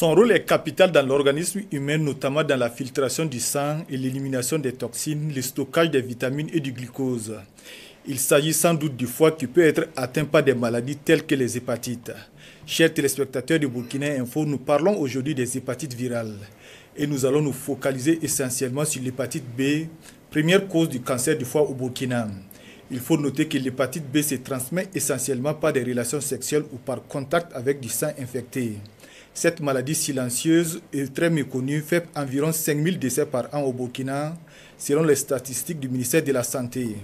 Son rôle est capital dans l'organisme humain, notamment dans la filtration du sang et l'élimination des toxines, le stockage des vitamines et du glucose. Il s'agit sans doute du foie qui peut être atteint par des maladies telles que les hépatites. Chers téléspectateurs de Burkina Info, nous parlons aujourd'hui des hépatites virales. Et nous allons nous focaliser essentiellement sur l'hépatite B, première cause du cancer du foie au Burkina. Il faut noter que l'hépatite B se transmet essentiellement par des relations sexuelles ou par contact avec du sang infecté. Cette maladie silencieuse et très méconnue fait environ 5000 décès par an au Burkina, selon les statistiques du ministère de la Santé.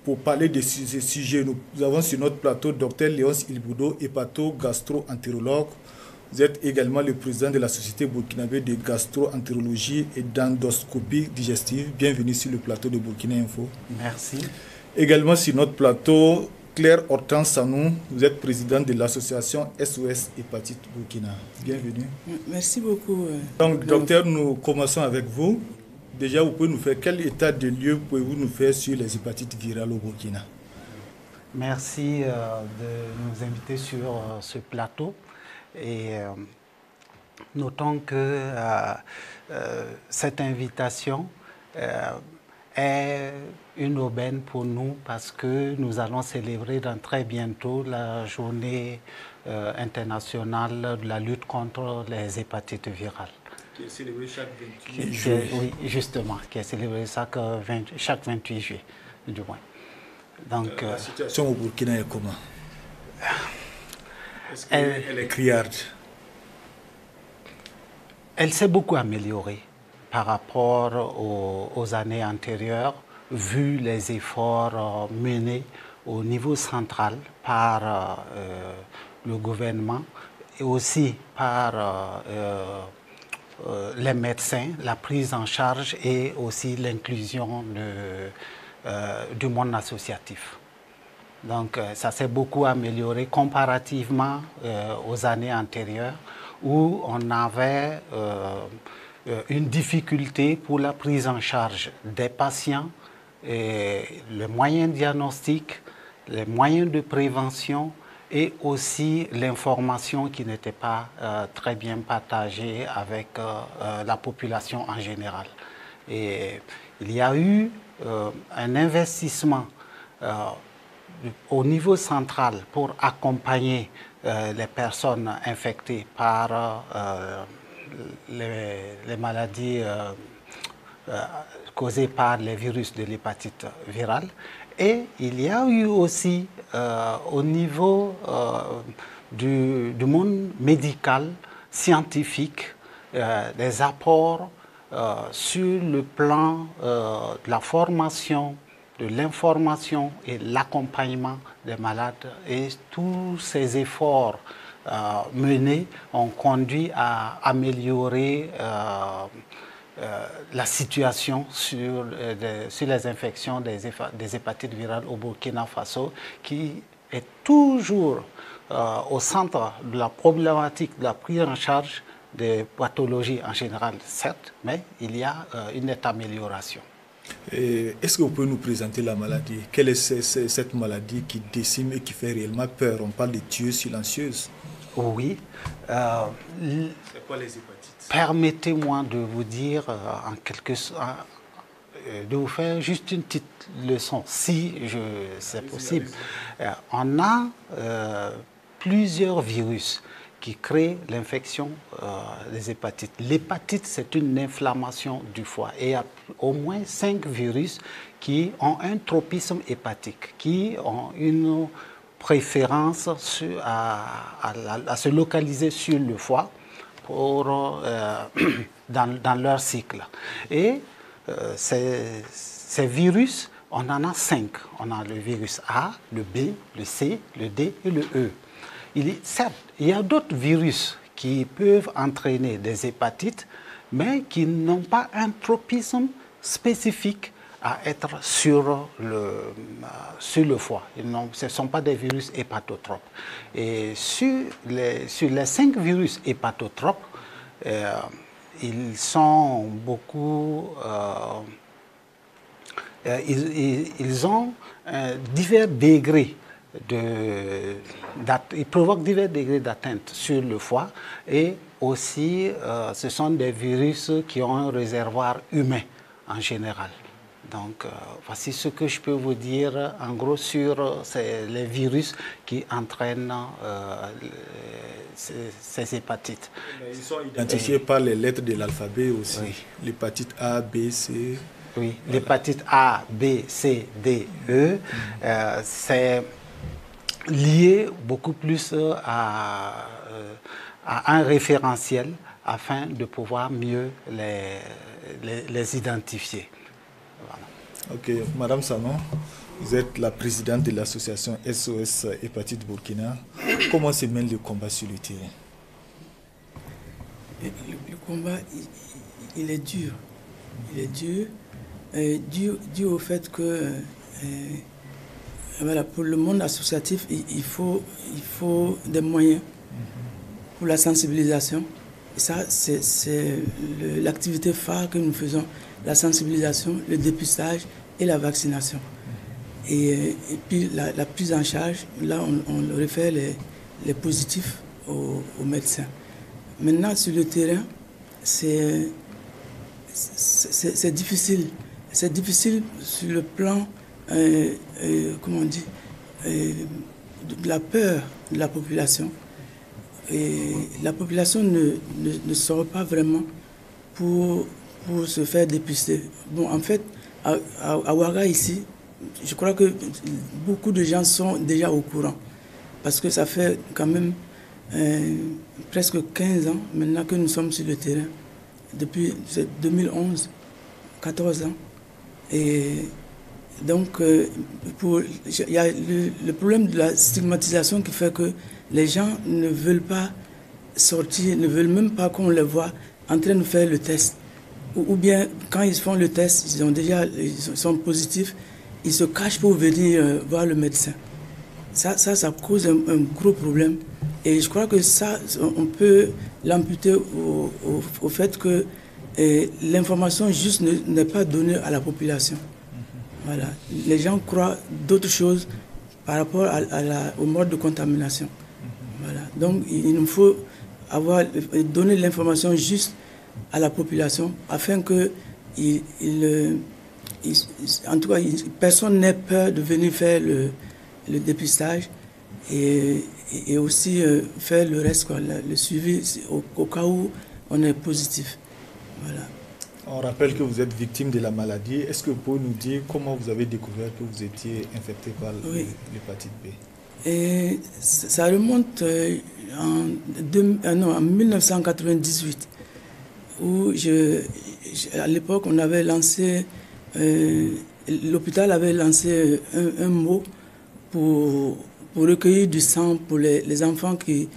Pour parler de ce sujet, nous avons sur notre plateau Dr Léonce Ilboudo, hépato-gastro-entérologue. Vous êtes également le président de la Société burkinabé de gastro-entérologie et d'endoscopie digestive. Bienvenue sur le plateau de Burkina Info. Merci. Également sur notre plateau, Claire Hortense Sanou, vous êtes présidente de l'association SOS Hépatite Burkina. Bienvenue. Merci beaucoup. Donc, docteur, nous commençons avec vous. Déjà, vous pouvez nous faire quel état de lieu pouvez-vous nous faire sur les hépatites virales au Burkina? Merci de nous inviter sur ce plateau. Et notons que cette invitation est une aubaine pour nous parce que nous allons célébrer dans très bientôt la journée internationale de la lutte contre les hépatites virales. Qui est célébrée chaque 28 juillet. Oui, justement, qui est célébrée chaque 28 juillet, du moins. Donc, la situation au Burkina est comment? Est-ce qu'elle est criarde? Elle s'est beaucoup améliorée par rapport aux années antérieures, vu les efforts menés au niveau central par le gouvernement et aussi par les médecins, la prise en charge et aussi l'inclusion du monde associatif. Donc ça s'est beaucoup amélioré comparativement aux années antérieures où on avait une difficulté pour la prise en charge des patients, et les moyens diagnostiques, les moyens de prévention et aussi l'information qui n'était pas très bien partagée avec la population en général. Et il y a eu un investissement au niveau central pour accompagner les personnes infectées par les maladies causées par les virus de l'hépatite virale. Et il y a eu aussi au niveau du monde médical, scientifique, des apports sur le plan de la formation, de l'information et l'accompagnement des malades. Et tous ces efforts menés ont conduit à améliorer la situation sur les infections des hépatites virales au Burkina Faso, qui est toujours au centre de la problématique de la prise en charge des pathologies en général, certes, mais il y a une nette amélioration. Est-ce que vous pouvez nous présenter la maladie? Quelle est cette maladie qui décime et qui fait réellement peur? On parle de tueuses silencieuses. Oui. C'est quoi les hépatites? Permettez-moi de vous dire en quelque sorte, de vous faire juste une petite leçon, si c'est possible. On a plusieurs virus qui créent l'infection des hépatites. L'hépatite, c'est une inflammation du foie. Et il y a au moins 5 virus qui ont un tropisme hépatique, qui ont une préférence à se localiser sur le foie dans leur cycle. Et ces virus, on en a 5. On a le virus A, le B, le C, le D et le E. Certes, il y a d'autres virus qui peuvent entraîner des hépatites, mais qui n'ont pas un tropisme spécifique à être sur le foie. Ce ne sont pas des virus hépatotropes. Et sur les 5 virus hépatotropes, ils sont beaucoup... ils ont divers degrés il provoque divers degrés d'atteinte sur le foie et aussi ce sont des virus qui ont un réservoir humain en général. Donc voici ce que je peux vous dire en gros sur les virus qui entraînent ces hépatites. Mais ils sont identifiés par les lettres de l'alphabet aussi. Oui. L'hépatite A, B, C. Oui, voilà. L'hépatite A, B, C, D, E, c'est lié beaucoup plus à un référentiel afin de pouvoir mieux les identifier. Voilà. Ok, Madame Sanon, vous êtes la présidente de l'association SOS Hépatite Burkina. Comment se mène le combat sur le terrain? Le combat, il est dur. Il est dur. Dû au fait que voilà, pour le monde associatif, il faut des moyens pour la sensibilisation. Et ça, c'est l'activité phare que nous faisons, la sensibilisation, le dépistage et la vaccination. Et puis la prise en charge, là, on réfère les positifs aux médecins. Maintenant, sur le terrain, c'est difficile. C'est difficile sur le plan, comment on dit, de la peur de la population. Et la population ne sort pas vraiment pour se faire dépister. Bon, en fait, à Ouaga, ici, je crois que beaucoup de gens sont déjà au courant. Parce que ça fait quand même presque 15 ans maintenant que nous sommes sur le terrain. Depuis 2011, 14 ans. Et donc, il y a le problème de la stigmatisation qui fait que les gens ne veulent pas sortir, ne veulent même pas qu'on les voit en train de faire le test. Ou bien, quand ils font le test, ils sont positifs, ils se cachent pour venir voir le médecin. Ça cause un gros problème. Et je crois que ça, on peut l'amputer au fait que l'information juste n'est pas donnée à la population. Voilà. Les gens croient d'autres choses par rapport au mode de contamination. Voilà. Donc, il nous faut donner l'information juste à la population afin que, en tout cas, personne n'ait peur de venir faire le dépistage et aussi faire le reste, quoi, le suivi au cas où on est positif. Voilà. On rappelle que vous êtes victime de la maladie. Est-ce que vous pouvez nous dire comment vous avez découvert que vous étiez infecté par l'hépatite B? Et ça remonte en 1998, où à l'époque, on avait lancé, l'hôpital avait lancé un mot pour recueillir du sang pour les enfants qui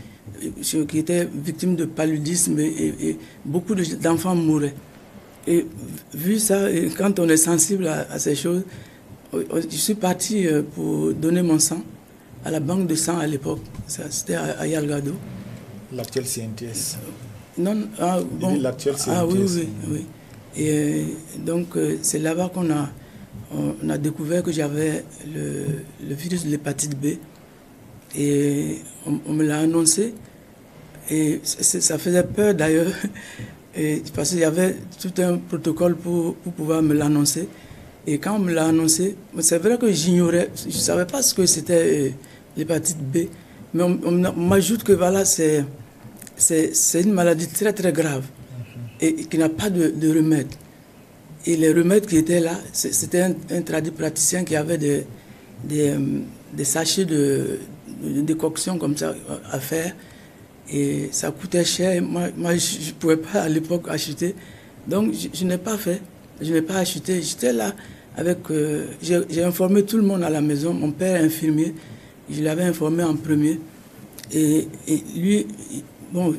étaient victimes de paludisme et beaucoup d'enfants mouraient. Et vu ça, et quand on est sensible à ces choses, je suis parti pour donner mon sang à la banque de sang à l'époque. C'était à Yalgado. L'actuel CNTS. Non, bon. L'actuel CNTS. Ah oui. Et donc, c'est là-bas qu'on a découvert que j'avais le virus de l'hépatite B. Et on me l'a annoncé. Et ça faisait peur d'ailleurs. Parce qu'il y avait tout un protocole pour pouvoir me l'annoncer. Et quand on me l'a annoncé, c'est vrai que j'ignorais, je ne savais pas ce que c'était l'hépatite B. Mais on m'ajoute que voilà, c'est une maladie très très grave et qui n'a pas de remède. Et les remèdes qui étaient là, c'était un tradipraticien qui avait des sachets de décoction comme ça à faire. Et ça coûtait cher. Moi je ne pouvais pas à l'époque acheter. Donc, je n'ai pas fait. Je n'ai pas acheté. J'étais là avec... j'ai informé tout le monde à la maison. Mon père est infirmier. Je l'avais informé en premier. Et lui, bon,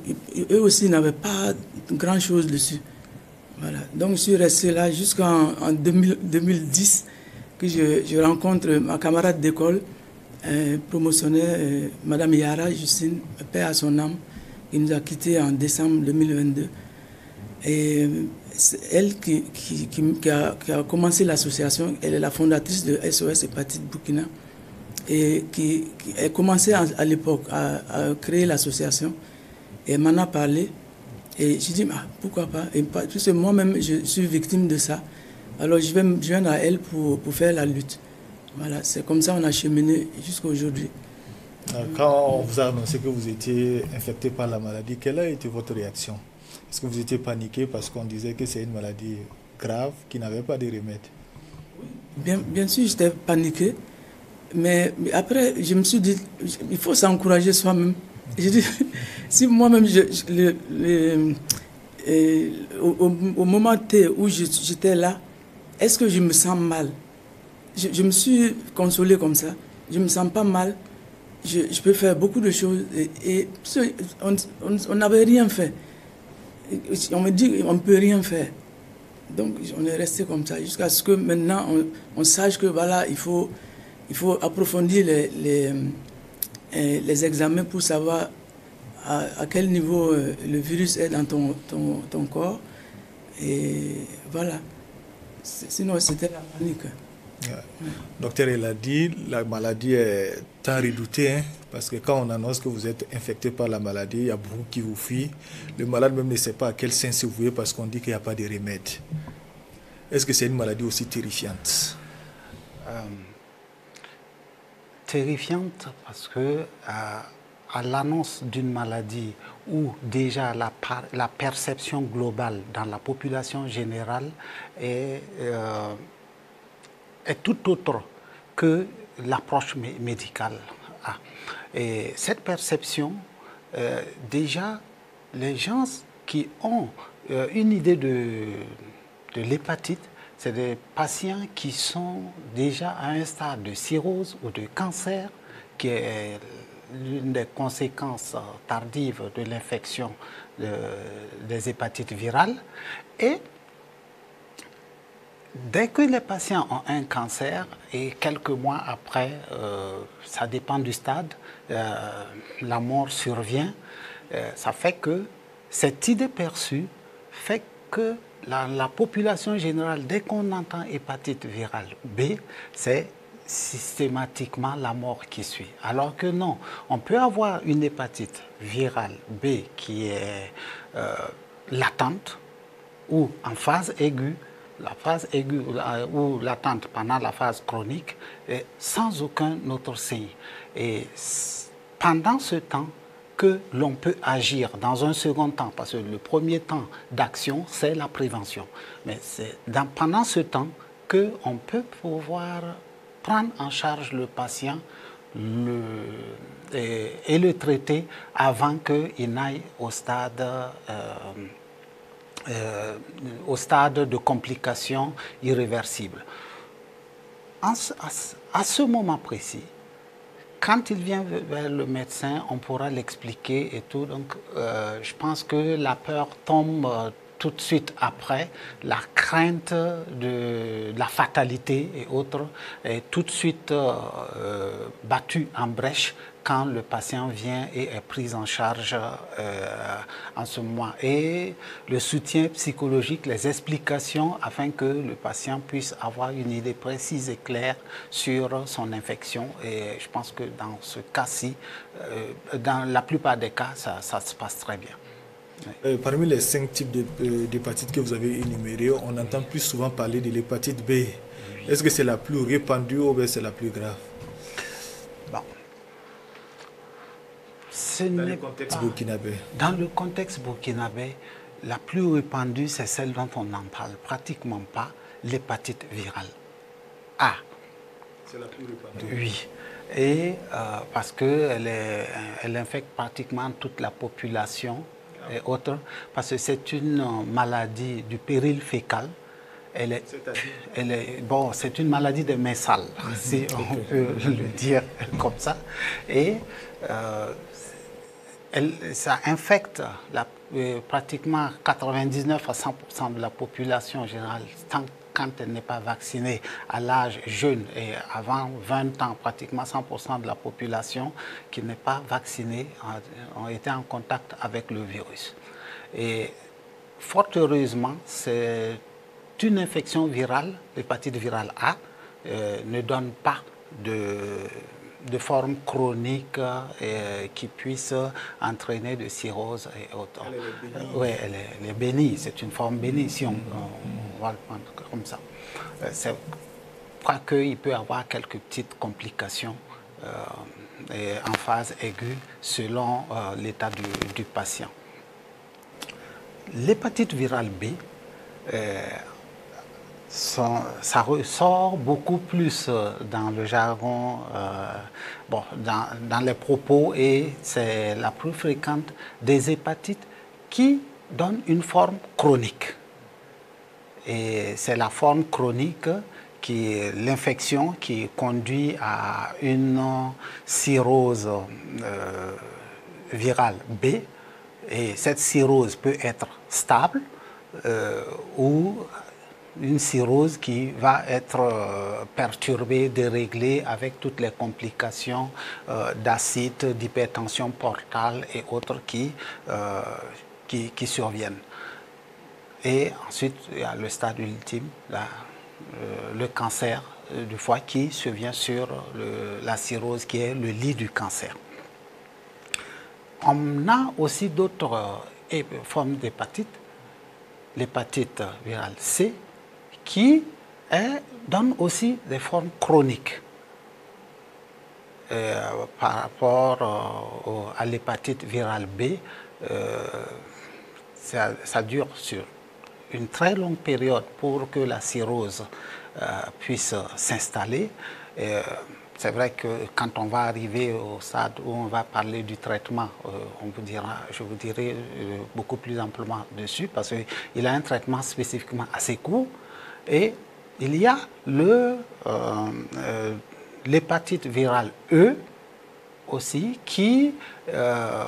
eux aussi n'avaient pas grand-chose dessus. Voilà. Donc, je suis resté là jusqu'en 2010 que je rencontre ma camarade d'école, promotionnaire, Madame Yara Justine, paix à son âme, qui nous a quittés en décembre 2022. Et c'est elle qui a commencé l'association. Elle est la fondatrice de SOS Hépatite Burkina. et qui a commencé à l'époque à créer l'association. Et elle m'en a parlé. Et j'ai dit, ah, pourquoi pas? Et puisque moi-même, je suis victime de ça. Alors, je vais me joindre à elle pour faire la lutte. Voilà, c'est comme ça qu'on a cheminé jusqu'à aujourd'hui. Quand on vous a annoncé que vous étiez infecté par la maladie, quelle a été votre réaction? Est-ce que vous étiez paniqué parce qu'on disait que c'est une maladie grave qui n'avait pas de remède? Bien sûr, j'étais paniqué. Mais après, je me suis dit, il faut s'encourager soi-même. J'ai dit, si moi-même, au moment T où j'étais là, est-ce que je me sens mal? Je me suis consolé comme ça. Je ne me sens pas mal. Je peux faire beaucoup de choses. Et on n'avait rien fait. On me dit qu'on ne peut rien faire. Donc, on est resté comme ça jusqu'à ce que maintenant, on sache que voilà, il faut approfondir les examens pour savoir à quel niveau le virus est dans ton corps. Et voilà. Sinon, c'était la panique. Ouais. Docteur, il a dit, la maladie est tant redoutée, hein, parce que quand on annonce que vous êtes infecté par la maladie, il y a beaucoup qui vous fuient. Le malade même ne sait pas à quel sein se vouer parce qu'on dit qu'il n'y a pas de remède. Est-ce que c'est une maladie aussi terrifiante? Terrifiante parce que à l'annonce d'une maladie où déjà la perception globale dans la population générale est tout autre que l'approche médicale. Et cette perception, déjà, les gens qui ont une idée de l'hépatite, c'est des patients qui sont déjà à un stade de cirrhose ou de cancer, qui est l'une des conséquences tardives de l'infection des hépatites virales. Et dès que les patients ont un cancer, et quelques mois après, ça dépend du stade, la mort survient, ça fait que cette idée perçue fait que la population générale, dès qu'on entend hépatite virale B, c'est systématiquement la mort qui suit. Alors que non, on peut avoir une hépatite virale B qui est latente ou en phase aiguë, la phase aiguë ou latente pendant la phase chronique, sans aucun autre signe. Et pendant ce temps, que l'on peut agir dans un second temps, parce que le premier temps d'action, c'est la prévention. Mais c'est pendant ce temps qu'on peut pouvoir prendre en charge le patient et le traiter avant qu'il n'aille au stade de complications irréversibles. À ce moment précis, quand il vient vers le médecin, on pourra l'expliquer et tout. Donc, je pense que la peur tombe tout de suite après. La crainte de la fatalité et autres est tout de suite battue en brèche quand le patient vient et est pris en charge en ce moment. Et le soutien psychologique, les explications afin que le patient puisse avoir une idée précise et claire sur son infection. Et je pense que dans ce cas-ci, dans la plupart des cas, ça se passe très bien. Oui. Parmi les 5 types d'hépatite que vous avez énumérés, on entend plus souvent parler de l'hépatite B. Est-ce que c'est la plus répandue ou bien c'est la plus grave? Bon. Dans le contexte burkinabé. Dans le contexte burkinabé, la plus répandue, c'est celle dont on n'en parle pratiquement pas, l'hépatite virale A. C'est la plus répandue. Oui. Et parce qu'elle infecte pratiquement toute la population et autres, parce que c'est une maladie du péril fécal. C'est une maladie de mains sales, si on peut le dire comme ça. Et ça infecte pratiquement 99 à 100% de la population générale quand elle n'est pas vaccinée à l'âge jeune. Et avant 20 ans, pratiquement 100% de la population qui n'est pas vaccinée ont été en contact avec le virus. Et fort heureusement, c'est une infection virale, l'hépatite virale A, ne donne pas de forme chronique qui puisse entraîner de cirrhose et autres. Oui, elle est bénie, c'est une forme bénie, si on va le prendre comme ça. Je crois qu'il peut y avoir quelques petites complications en phase aiguë selon l'état du patient. L'hépatite virale B, ça ressort beaucoup plus dans le jargon, dans les propos, et c'est la plus fréquente des hépatites qui donne une forme chronique. Et c'est la forme chronique qui est l'infection qui conduit à une cirrhose virale B. Et cette cirrhose peut être stable ou une cirrhose qui va être perturbée, déréglée avec toutes les complications d'acide, d'hypertension portale et autres qui surviennent. Et ensuite, il y a le stade ultime, le cancer du foie qui survient sur la cirrhose qui est le lit du cancer. On a aussi d'autres formes d'hépatite, l'hépatite virale C, qui donne aussi des formes chroniques par rapport à l'hépatite virale B. Ça dure sur une très longue période pour que la cirrhose puisse s'installer. C'est vrai que quand on va arriver au stade où on va parler du traitement, je vous dirai beaucoup plus amplement dessus, parce qu'il a un traitement spécifiquement assez court. Et il y a l'hépatite virale E aussi qui ne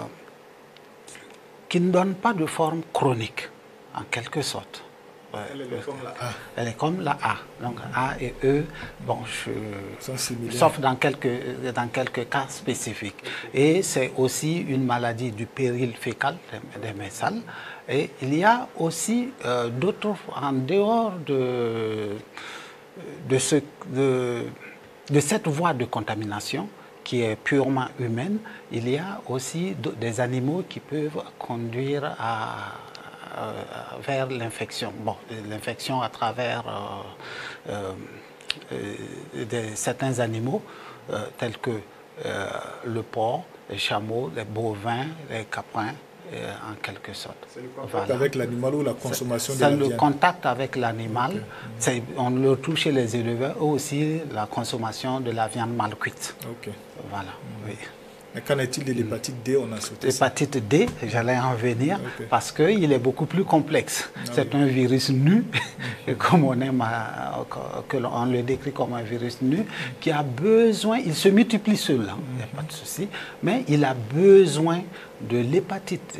donne pas de forme chronique, en quelque sorte. Ouais, elle est comme la A. Elle est comme la A. Donc A et E, bon, sauf dans quelques cas spécifiques. Et c'est aussi une maladie du péril fécal, des messales. Et il y a aussi d'autres, en dehors de cette voie de contamination qui est purement humaine, il y a aussi des animaux qui peuvent conduire vers l'infection. Bon, l'infection à travers certains animaux tels que le porc, les chameaux, les bovins, les caprins, en quelque sorte. C'est le contact avec l'animal ou la consommation de la viande? C'est le contact avec l'animal. Okay. On le trouve chez les éleveurs, ou aussi la consommation de la viande mal cuite. Okay. Voilà, oui. Mais qu'en est-il de l'hépatite D? On a sauté l'hépatite D, j'allais en venir, parce qu'il est beaucoup plus complexe. C'est un virus nu, comme on aime, on le décrit comme un virus nu, qui a besoin, il se multiplie seul, il n'y a pas de souci, mais il a besoin de l'hépatite,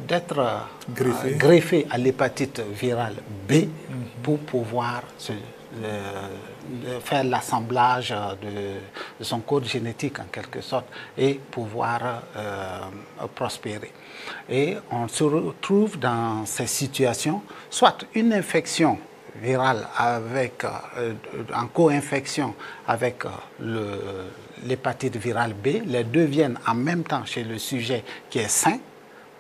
d'être greffé à l'hépatite virale B pour pouvoir faire l'assemblage de son code génétique en quelque sorte et pouvoir prospérer. Et on se retrouve dans ces situations, soit une infection virale avec, en co-infection avec l'hépatite virale B, les deux viennent en même temps chez le sujet qui est sain,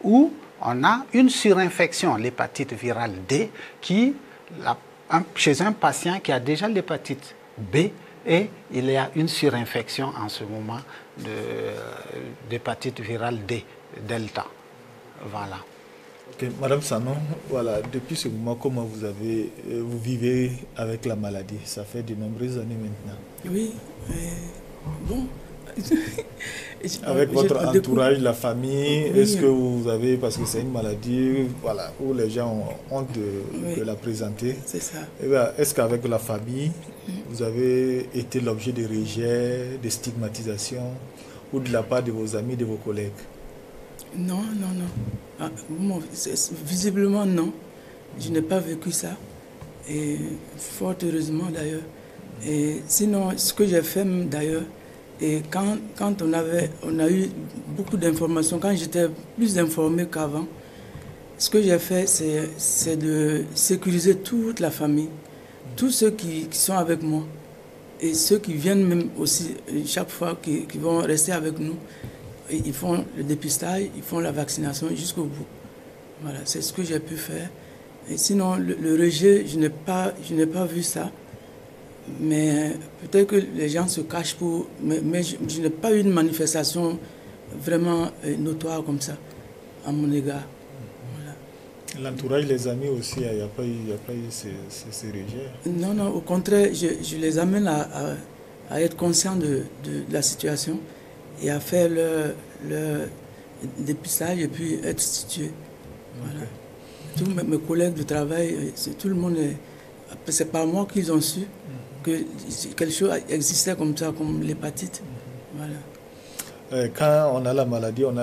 ou on a une surinfection, l'hépatite virale D, qui chez un patient qui a déjà l'hépatite B, et il y a une surinfection en ce moment d'hépatite virale D, delta. Voilà. Okay. Madame Sanon, voilà, depuis ce moment, comment vous vivez avec la maladie? Ça fait de nombreuses années maintenant. Oui, bon. Avec votre entourage, la famille, oui. Est-ce que vous avez, parce que c'est une maladie, voilà, où les gens ont honte de la présenter. C'est ça. Est-ce qu'avec la famille, vous avez été l'objet de rejet, de stigmatisation, ou de la part de vos amis, de vos collègues? Non, non, non. Ah, bon, visiblement, non. Je n'ai pas vécu ça. Et fort heureusement, d'ailleurs. Et sinon, ce que j'ai fait, d'ailleurs, et quand on a eu beaucoup d'informations, quand j'étais plus informé qu'avant, ce que j'ai fait, c'est de sécuriser toute la famille, tous ceux qui sont avec moi. Et ceux qui viennent même aussi, chaque fois, qui vont rester avec nous, ils font le dépistage, ils font la vaccination jusqu'au bout. Voilà, c'est ce que j'ai pu faire. Et sinon, le rejet, je n'ai pas vu ça. Mais peut-être que les gens se cachent pour... Mais je n'ai pas eu une manifestation vraiment notoire comme ça, à mon égard. Voilà. L'entourage, les amis aussi, il n'y a pas eu ces rejets? Non, non, au contraire, je les amène à être conscients de la situation et à faire leur dépistage et puis être situés. Voilà. Okay. Tous mes collègues de travail, tout le monde, c'est par moi qu'ils ont su que quelque chose existait comme ça, comme l'hépatite. Voilà. Quand on a la maladie, on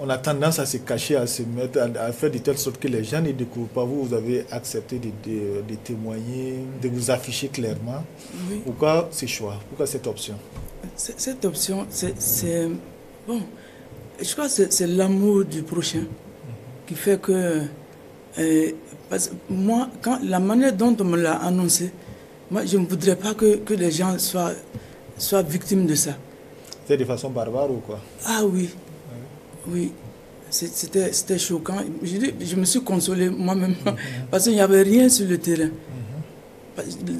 a tendance à se cacher, à se mettre, à faire de telle sorte que les gens ne découvrent pas. Vous avez accepté de témoigner, de vous afficher clairement. Oui. Pourquoi ce choix? Pourquoi cette option? Cette option, c'est bon. Je crois que c'est l'amour du prochain qui fait que... parce que moi, la manière dont on me l'a annoncé, moi, je ne voudrais pas que les gens soient victimes de ça. C'est de façon barbare ou quoi? Ah oui. Oui, c'était choquant. Je me suis consolé moi-même parce qu'il n'y avait rien sur le terrain.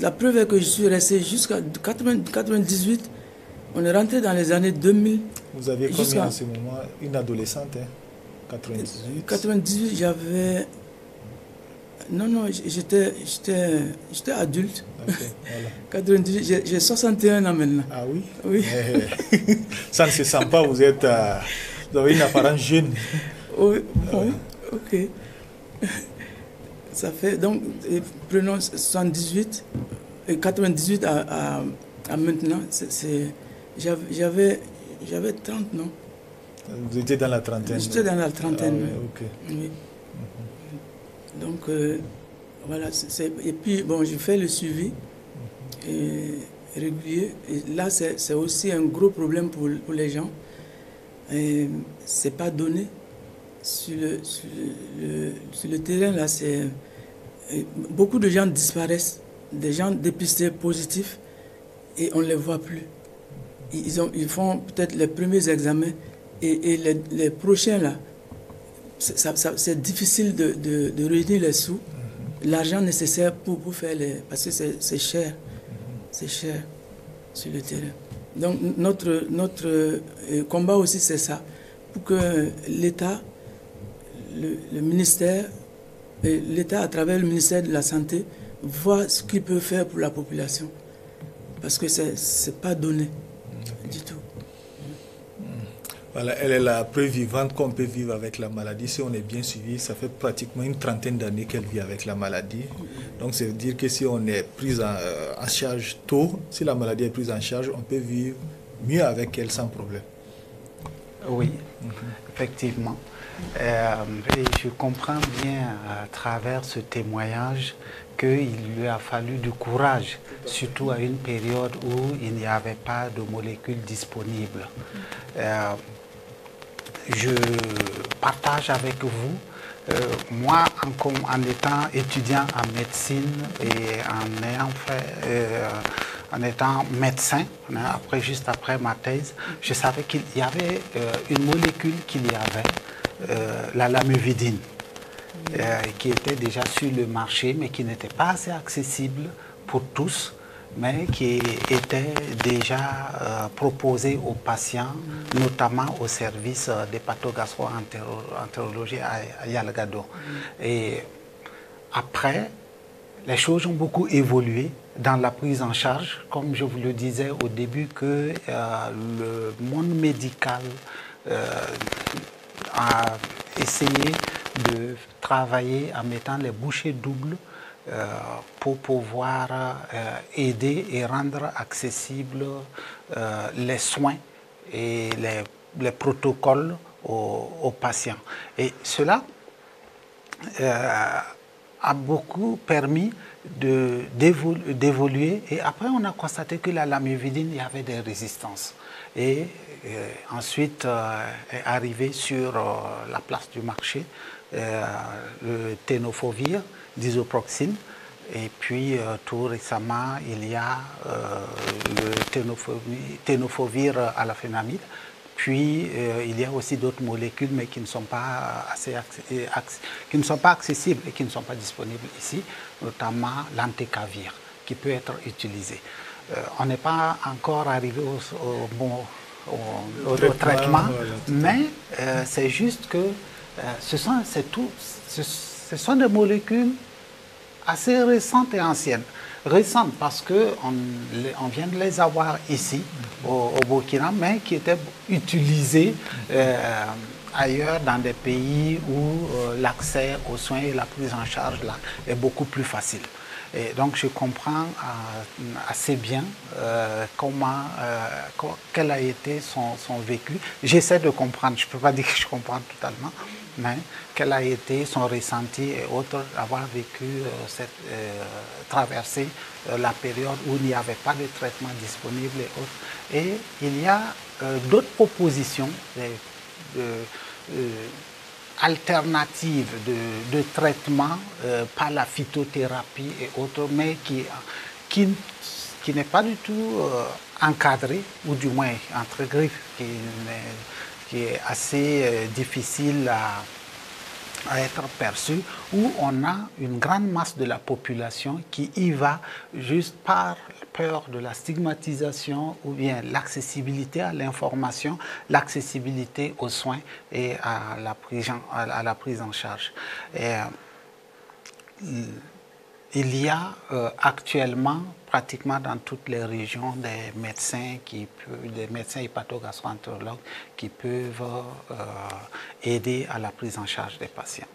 La preuve est que je suis resté jusqu'à 98. On est rentré dans les années 2000. Vous aviez combien en ce moment? Une adolescente, hein? 98. 98, j'avais... Non, j'étais adulte. Okay, voilà. 98, j'ai 61 ans maintenant. Ah oui? Oui. Ça ne se sent pas, vous avez une apparence jeune. Oui, bon, ok. Ça fait donc, prenons 78 et 98 à maintenant, j'avais 30, non? Vous étiez dans la trentaine? J'étais dans la trentaine. Ah, oui, ok. Oui. Donc, voilà. Et puis, bon, je fais le suivi régulier. Et là, c'est aussi un gros problème pour les gens. C'est pas donné. Sur le terrain, là, beaucoup de gens disparaissent. Des gens dépistés positifs et on ne les voit plus. Ils font peut-être les premiers examens et les prochains, là, c'est difficile de réunir les sous, l'argent nécessaire pour faire parce que c'est cher. C'est cher sur le terrain. Donc notre combat aussi, c'est ça. Pour que l'État, le ministère, l'État à travers le ministère de la Santé, voit ce qu'il peut faire pour la population. Parce que c'est pas donné du tout. Voilà, elle est la preuve vivante qu'on peut vivre avec la maladie. Si on est bien suivi, ça fait pratiquement une trentaine d'années qu'elle vit avec la maladie. Donc, ça veut dire que si on est pris en charge tôt, si la maladie est prise en charge, on peut vivre mieux avec elle sans problème. Oui, effectivement. Et je comprends bien à travers ce témoignage qu'il lui a fallu du courage, surtout à une période où il n'y avait pas de molécules disponibles. Je partage avec vous, moi en étant étudiant en médecine et en étant médecin, juste après ma thèse, je savais qu'il y avait une molécule qu'il y avait, la lamivudine, qui était déjà sur le marché, mais qui n'était pas assez accessible pour tous, mais qui était déjà proposée aux patients, notamment au service d'hépatogastro-entérologie à Yalgado. Et après, les choses ont beaucoup évolué dans la prise en charge. Comme je vous le disais au début, que le monde médical a essayé de travailler en mettant les bouchées doubles pour pouvoir aider et rendre accessibles les soins et les protocoles aux patients. Et cela a beaucoup permis d'évoluer. Et après, on a constaté que la lamivudine, il y avait des résistances. Et ensuite est arrivé sur la place du marché le tenofovir, d'isoproxine, Et puis, tout récemment, il y a le tenofovir alafénamide. Puis, il y a aussi d'autres molécules, mais qui ne sont pas accessibles et qui ne sont pas disponibles ici, notamment l'antécavir, qui peut être utilisé. On n'est pas encore arrivé au traitement, mais c'est juste que ce sont des molécules assez récentes et anciennes. Récentes parce qu'on vient de les avoir ici, au Burkina, mais qui étaient utilisées ailleurs dans des pays où l'accès aux soins et la prise en charge là, est beaucoup plus facile. Et donc je comprends assez bien quel a été son vécu. J'essaie de comprendre, je ne peux pas dire que je comprends totalement, mais quel a été son ressenti et autres, avoir vécu traversé la période où il n'y avait pas de traitement disponible et autres. Et il y a d'autres propositions alternatives de traitement par la phytothérapie et autres, mais qui n'est pas du tout encadré, ou du moins entre griffes, qui est assez difficile à être perçu, où on a une grande masse de la population qui y va juste par peur de la stigmatisation ou bien l'accessibilité à l'information, l'accessibilité aux soins et à la prise en charge. Et, il y a actuellement pratiquement dans toutes les régions des médecins hépatogastroentérologues qui peuvent aider à la prise en charge des patients.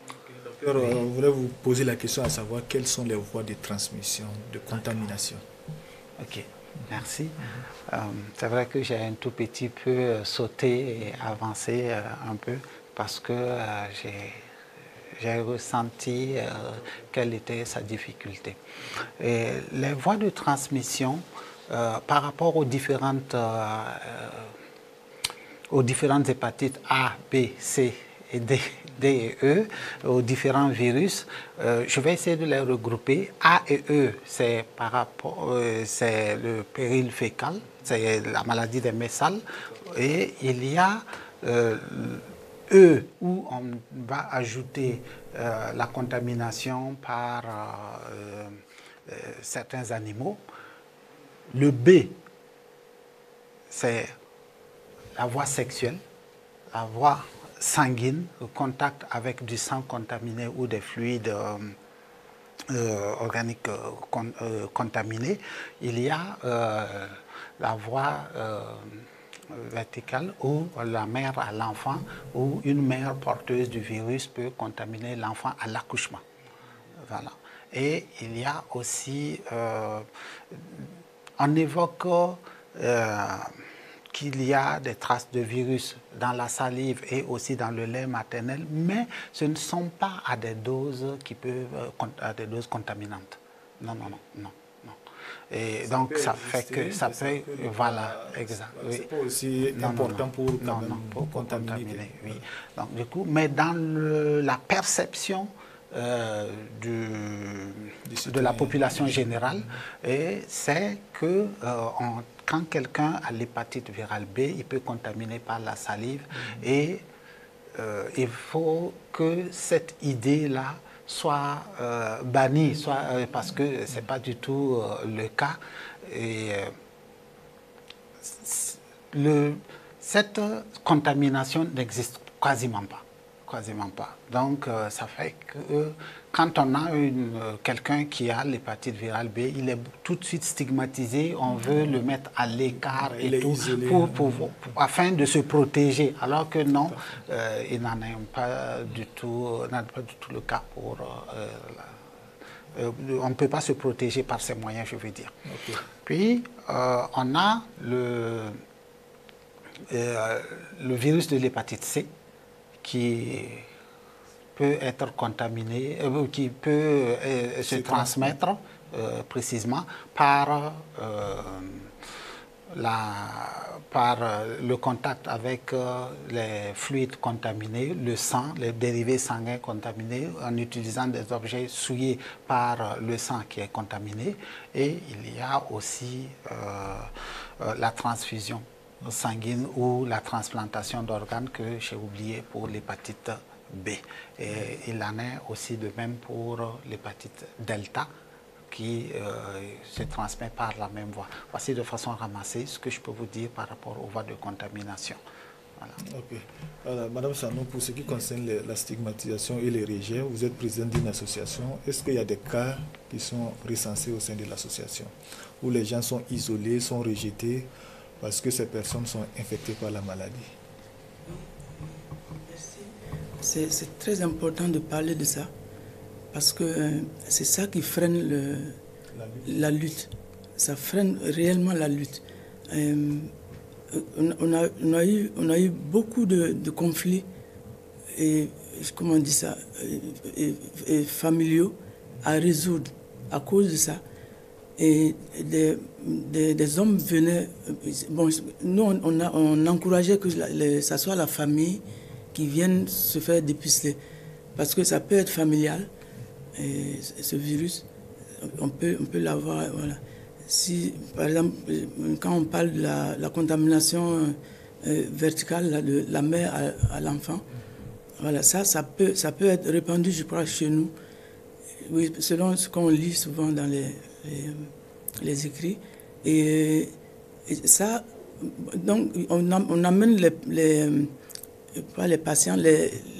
Docteur, oui. On voulait vous poser la question à savoir quelles sont les voies de transmission, de contamination. Ok, merci. C'est vrai que j'ai un tout petit peu sauté et avancé un peu parce que j'ai ressenti quelle était sa difficulté. Et les voies de transmission, par rapport aux différentes hépatites A, B, C et D et E, aux différents virus, je vais essayer de les regrouper. A et E, c'est c'est le péril fécal, c'est la maladie des messales, et il y a E, où on va ajouter la contamination par certains animaux. Le B, c'est la voie sexuelle, la voie sanguine, le contact avec du sang contaminé ou des fluides organiques contaminés. Il y a la voie verticale où la mère à l'enfant, où une mère porteuse du virus peut contaminer l'enfant à l'accouchement. Voilà. Et il y a aussi, on évoque qu'il y a des traces de virus dans la salive et aussi dans le lait maternel, mais ce ne sont pas à des doses qui peuvent, à des doses contaminantes. Non, non, non, non. Et ça donc ça fait que ça peut, voilà, exact. Oui. C'est pas aussi important pour contaminer. Oui. Donc du coup, mais dans la perception de la population générale, c'est que quand quelqu'un a l'hépatite virale B, il peut contaminer par la salive et il faut que cette idée-là soit bannie, parce que ce n'est pas du tout le cas. Et, cette contamination n'existe quasiment pas. Donc, ça fait que quand on a quelqu'un qui a l'hépatite virale B, il est tout de suite stigmatisé, on veut le mettre à l'écart et tout, afin de se protéger, alors que non, il n'en est pas du tout le cas pour... on ne peut pas se protéger par ces moyens, je veux dire. Okay. Puis, on a le virus de l'hépatite C, qui peut être contaminé, qui peut se transmettre précisément par par le contact avec les fluides contaminés, le sang, les dérivés sanguins contaminés, en utilisant des objets souillés par le sang qui est contaminé. Et il y a aussi la transfusion sanguine ou la transplantation d'organes que j'ai oublié pour l'hépatite B. Et il en est aussi de même pour l'hépatite delta, qui se transmet par la même voie. Voici de façon ramassée ce que je peux vous dire par rapport aux voies de contamination. Voilà. Ok. Alors, Madame Sanou, pour ce qui concerne la stigmatisation et les rejets, vous êtes présidente d'une association. Est-ce qu'il y a des cas qui sont recensés au sein de l'association, où les gens sont isolés, sont rejetés parce que ces personnes sont infectées par la maladie? C'est très important de parler de ça, parce que c'est ça qui freine la lutte. Ça freine réellement la lutte. On a eu beaucoup de conflits, et comment on dit ça, familiaux à résoudre à cause de ça. Et des hommes venaient. Bon, nous, on encourageait que ça soit la famille qui vienne se faire dépister, parce que ça peut être familial, et ce virus, on peut l'avoir. Voilà. Si, par exemple, quand on parle de la contamination verticale de la mère à l'enfant, voilà, ça peut être répandu, je crois, chez nous. Oui, selon ce qu'on lit souvent dans les écrits. Et ça, donc, on amène pas les patients,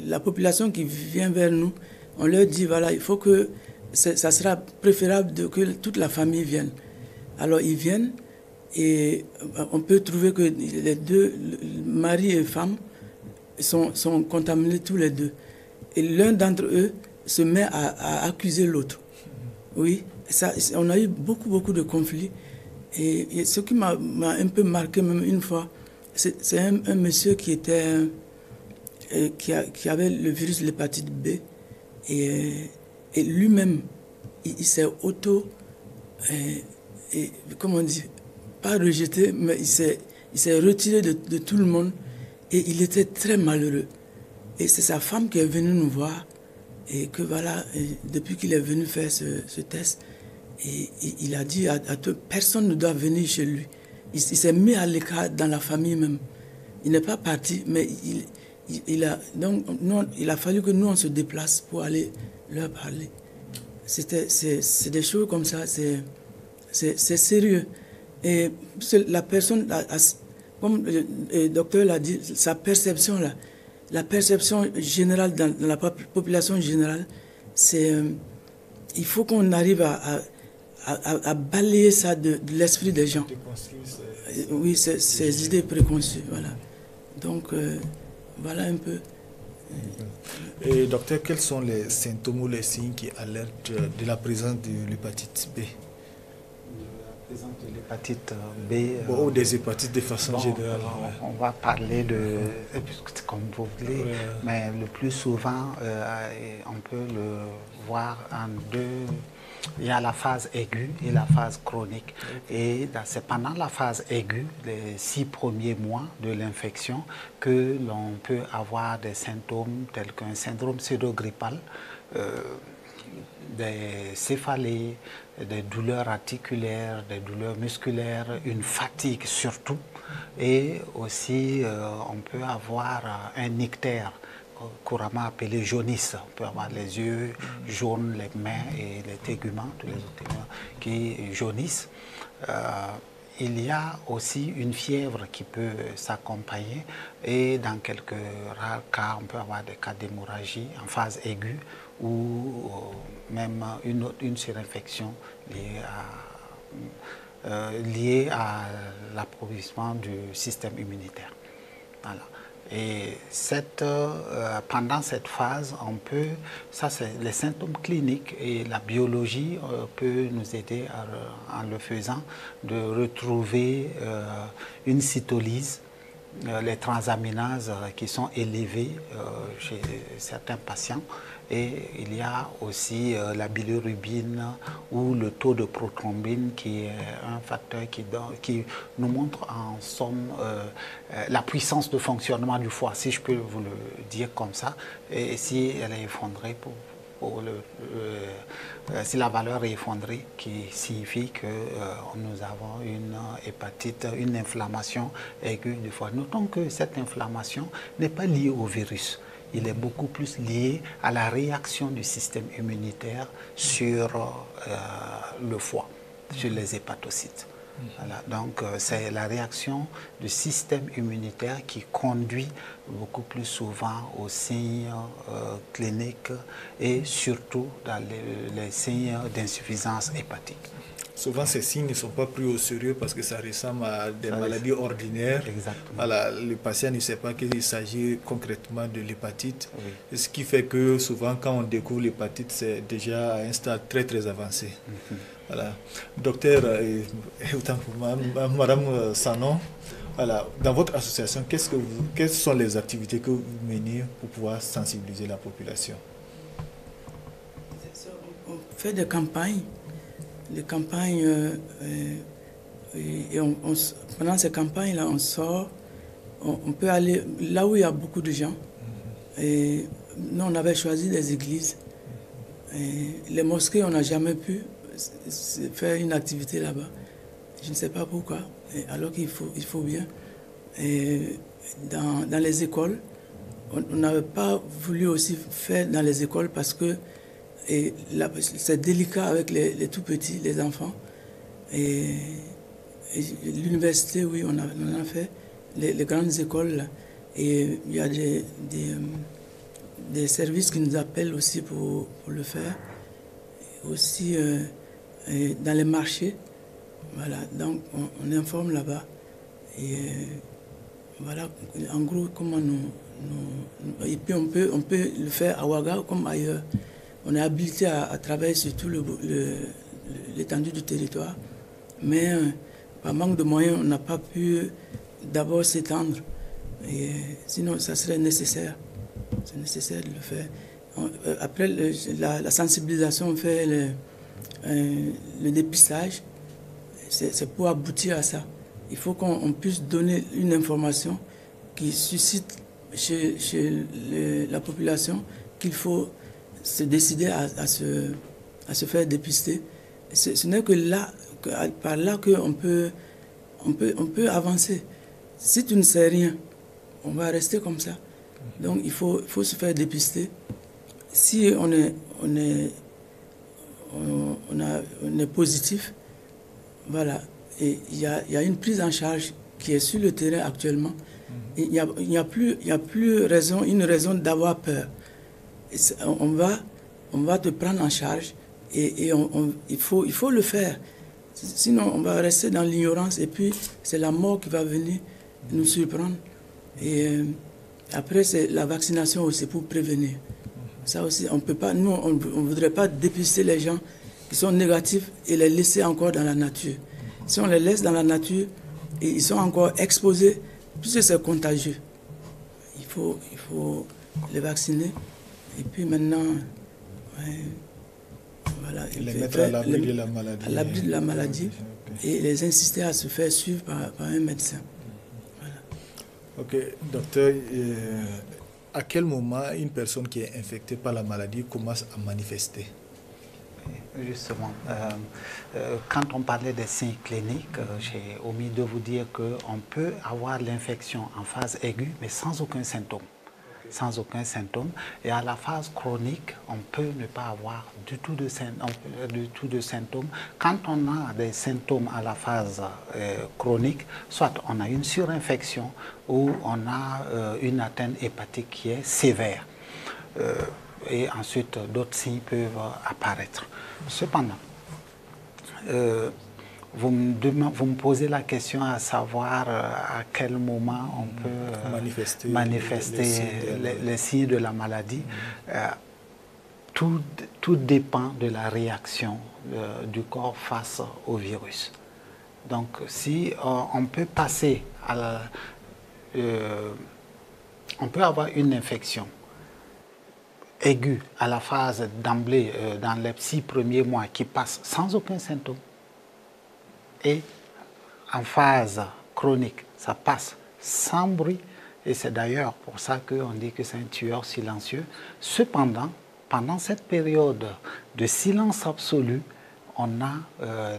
la population qui vient vers nous, on leur dit, voilà, il faut que, ça sera préférable que toute la famille vienne. Alors ils viennent, et on peut trouver que les deux, mari et femme, sont contaminés tous les deux. Et l'un d'entre eux se met à accuser l'autre. Oui, ça, on a eu beaucoup de conflits. Et ce qui m'a un peu marqué même une fois, c'est un monsieur qui avait le virus de l'hépatite B, et lui-même, il s'est comment on dit, pas rejeté, mais il s'est retiré de tout le monde, et il était très malheureux. Et c'est sa femme qui est venue nous voir, et que voilà, depuis qu'il est venu faire ce test, et il a dit à tout, personne ne doit venir chez lui. Il s'est mis à l'écart dans la famille même. Il n'est pas parti, mais il a fallu que nous on se déplace pour aller leur parler. C'est des choses comme ça, c'est sérieux. Et la personne, comme le docteur l'a dit, sa perception là, la perception générale dans la population générale, c'est il faut qu'on arrive à balayer ça de l'esprit des gens. Oui, ces idées préconçues, voilà. Donc, voilà un peu. Et docteur, quels sont les symptômes ou les signes qui alertent de la présence de l'hépatite B? De l'hépatite B. Ou des hépatites de façon générale. On va parler de, comme vous voulez, mais le plus souvent, on peut le voir en deux. Il y a la phase aiguë et la phase chronique. Et c'est pendant la phase aiguë, les 6 premiers mois de l'infection, que l'on peut avoir des symptômes tels qu'un syndrome pseudo-grippal, des céphalées, des douleurs articulaires, des douleurs musculaires, une fatigue surtout. Et aussi, on peut avoir un ictère, couramment appelé jaunisse. On peut avoir les yeux jaunes, les mains et les téguments, tous les autres téguments qui jaunissent. Il y a aussi une fièvre qui peut s'accompagner, et dans quelques rares cas, on peut avoir des cas d'hémorragie en phase aiguë ou même une surinfection liée à l'appauvrissement du système immunitaire. Voilà. Et pendant cette phase, ça c'est les symptômes cliniques, et la biologie peut nous aider en le faisant de retrouver une cytolyse les transaminases qui sont élevées chez certains patients. Et il y a aussi la bilirubine ou le taux de prothrombine qui est un facteur qui nous montre en somme la puissance de fonctionnement du foie, si je peux vous le dire comme ça. Et si elle est effondrée si la valeur est effondrée, qui signifie que nous avons une hépatite, une inflammation aiguë du foie. Notons que cette inflammation n'est pas liée au virus. Il est beaucoup plus lié à la réaction du système immunitaire sur le foie, sur les hépatocytes. Voilà. Donc, c'est la réaction du système immunitaire qui conduit beaucoup plus souvent aux signes cliniques et surtout dans les signes d'insuffisance hépatique. Souvent, ces signes ne sont pas pris au sérieux parce que ça ressemble à des maladies ordinaires. Exactement. Voilà, le patient ne sait pas qu'il s'agit concrètement de l'hépatite. Oui. Ce qui fait que souvent, quand on découvre l'hépatite, c'est déjà à un stade très, très avancé. Voilà. Docteur, autant pour moi, Madame Sanon, voilà, dans votre association, quelles sont les activités que vous menez pour pouvoir sensibiliser la population? On fait des campagnes. Les campagnes, et pendant ces campagnes-là, on sort, on peut aller là où il y a beaucoup de gens. Et nous, on avait choisi des églises. Et les mosquées, on n'a jamais pu faire une activité là-bas. Je ne sais pas pourquoi, alors qu'il faut bien. Et dans les écoles, on n'avait pas voulu aussi faire dans les écoles parce que c'est délicat avec les tout petits, les enfants. Et l'université, oui, on en a fait. Les grandes écoles, là. Et il y a des services qui nous appellent aussi pour le faire. Et aussi dans les marchés. Voilà, donc on informe là-bas. Et voilà, en gros, comment et puis on peut le faire à Ouaga comme ailleurs. On est habilité à travailler sur tout l'étendue du territoire, mais par manque de moyens, on n'a pas pu d'abord s'étendre. Sinon, ça serait nécessaire. C'est nécessaire de le faire. Après la sensibilisation, on fait le dépistage. C'est pour aboutir à ça. Il faut qu'on puisse donner une information qui suscite chez la population qu'il faut se décider à se faire dépister. Ce n'est que là, par là qu'on peut avancer. Si tu ne sais rien, on va rester comme ça. Donc il faut se faire dépister. Si on est positif, voilà, et il y a une prise en charge qui est sur le terrain actuellement. Il n'y a plus une raison d'avoir peur. On va te prendre en charge et il faut le faire. Sinon, on va rester dans l'ignorance et puis c'est la mort qui va venir nous surprendre. Et après, c'est la vaccination aussi pour prévenir. Ça aussi, on peut pas, nous, on ne voudrait pas dépister les gens qui sont négatifs et les laisser encore dans la nature. Si on les laisse dans la nature et ils sont encore exposés, puisque c'est contagieux, il faut les vacciner. Et puis maintenant, voilà, les mettre à l'abri de la maladie. À l'abri de la maladie, et les insister à se faire suivre par un médecin. Voilà. Ok, docteur, à quel moment une personne qui est infectée par la maladie commence à manifester? Justement, quand on parlait des signes cliniques, j'ai omis de vous dire qu'on peut avoir l'infection en phase aiguë, mais sans aucun symptôme. Sans aucun symptôme. Et à la phase chronique, on peut ne pas avoir du tout de symptômes. Quand on a des symptômes à la phase chronique, soit on a une surinfection ou on a une atteinte hépatique qui est sévère. Et ensuite, d'autres signes peuvent apparaître. Cependant, vous me posez la question à savoir à quel moment on peut manifester les signes de la maladie. Tout dépend de la réaction du corps face au virus. Donc, si on peut passer on peut avoir une infection aiguë à la phase d'emblée, dans les 6 premiers mois, qui passe sans aucun symptôme. Et en phase chronique, ça passe sans bruit. Et c'est d'ailleurs pour ça qu'on dit que c'est un tueur silencieux. Cependant, pendant cette période de silence absolu, on a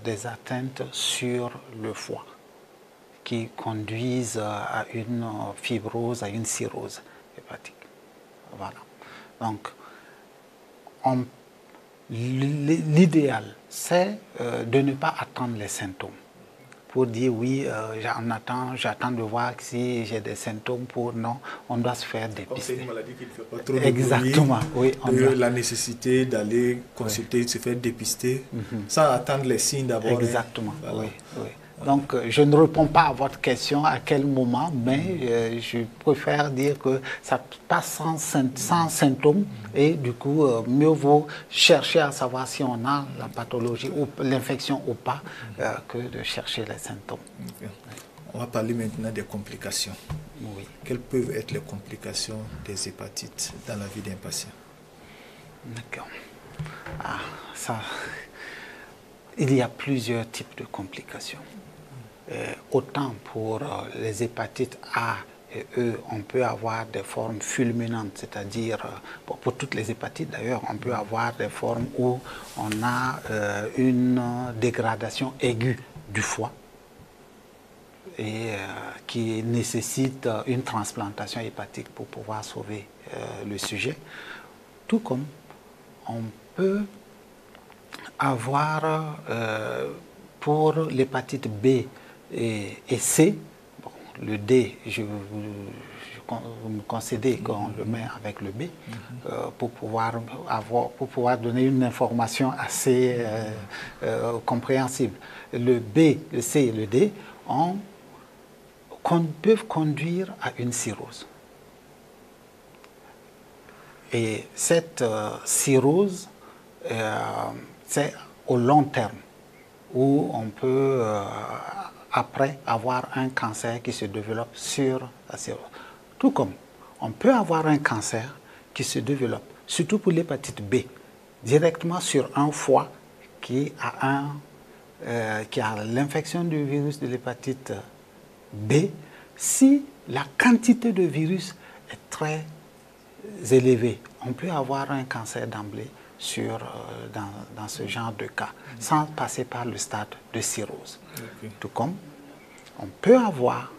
des atteintes sur le foie qui conduisent à une fibrose, à une cirrhose hépatique. Voilà. Donc, l'idéal, c'est de ne pas attendre les symptômes pour dire oui, j'attends de voir si j'ai des symptômes pour... Non, on doit se faire dépister. C'est une maladie qui ne fait pas trop de Exactement, bruit, oui. La nécessité d'aller consulter, de se faire dépister, sans attendre les signes d'abord. Exactement, voilà. oui. Donc, je ne réponds pas à votre question à quel moment, mais je préfère dire que ça passe sans symptômes et du coup, mieux vaut chercher à savoir si on a la pathologie ou l'infection ou pas que de chercher les symptômes. Okay. On va parler maintenant des complications. Oui. Quelles peuvent être les complications des hépatites dans la vie d'un patient? D'accord. Il y a plusieurs types de complications. Autant pour les hépatites A et E, on peut avoir des formes fulminantes, c'est-à-dire, pour toutes les hépatites d'ailleurs, on peut avoir des formes où on a une dégradation aiguë du foie et qui nécessite une transplantation hépatique pour pouvoir sauver le sujet. Tout comme on peut avoir pour l'hépatite B et C, bon, le D, vous me concédez qu'on le met avec le B, pour pouvoir donner une information assez compréhensible. Le B, le C et le D peuvent conduire à une cirrhose. Et cette cirrhose, c'est au long terme, où on peut après avoir un cancer qui se développe sur la cirrhose. Tout comme on peut avoir un cancer qui se développe, surtout pour l'hépatite B, directement sur un foie qui a l'infection du virus de l'hépatite B, si la quantité de virus est très élevée. On peut avoir un cancer d'emblée dans ce genre de cas, sans passer par le stade de cirrhose. Okay. Tout comme on peut avoir,